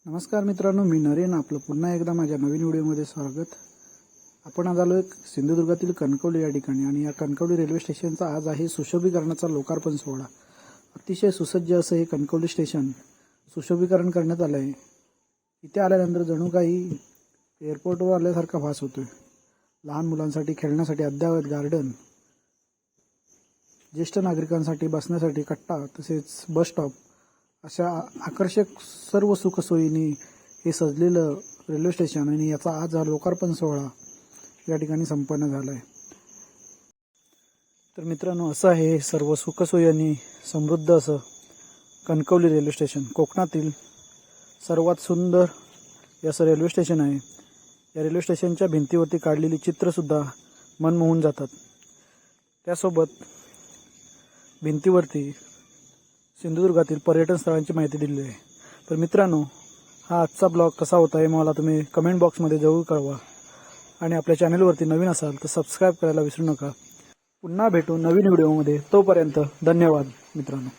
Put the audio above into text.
नमस्कार मित्रांनो, मी नरेन. आपलं पुन्हा एकदा माझ्या नवीन व्हिडिओमध्ये स्वागत. आपण आज आलो एक सिंधुदुर्गातील कणकवली या ठिकाणी आणि या कणकवली रेल्वे स्टेशनचा आज आहे सुशोभीकरणाचा लोकार्पण सोहळा. अतिशय सुसज्ज असं हे कणकवली स्टेशन सुशोभीकरण करण्यात आलं आहे. इथे आल्यानंतर जणू काही एअरपोर्टवर आल्यासारखा भास होतोय. लहान मुलांसाठी खेळण्यासाठी अद्ययावत गार्डन, ज्येष्ठ नागरिकांसाठी बसण्यासाठी कट्टा, तसेच बस स्टॉप अशा आकर्षक सर्व सुखसोयींनी हे सजलेलं रेल्वे स्टेशन आणि याचा आज हा लोकार्पण सोहळा या ठिकाणी संपन्न झाला आहे. तर मित्रांनो, असं आहे सर्व सुखसोयींनी समृद्ध असं कणकवली रेल्वे स्टेशन. कोकणातील सर्वात सुंदर असं रेल्वे स्टेशन आहे. या रेल्वे स्टेशनच्या भिंतीवरती काढलेली चित्रसुद्धा मनमोहून जातात. त्यासोबत भिंतीवरती सिंधुदुर्गातील पर्यटन स्थळांची माहिती दिलेली आहे. तर मित्रांनो, हा आजचा ब्लॉग कसा होता हे मला तुम्ही कमेंट बॉक्समध्ये जरूर कळवा आणि आपल्या चॅनलवरती नवीन असाल तर सबस्क्राईब करायला विसरू नका. पुन्हा भेटू नवीन व्हिडिओमध्ये. तोपर्यंत धन्यवाद मित्रांनो.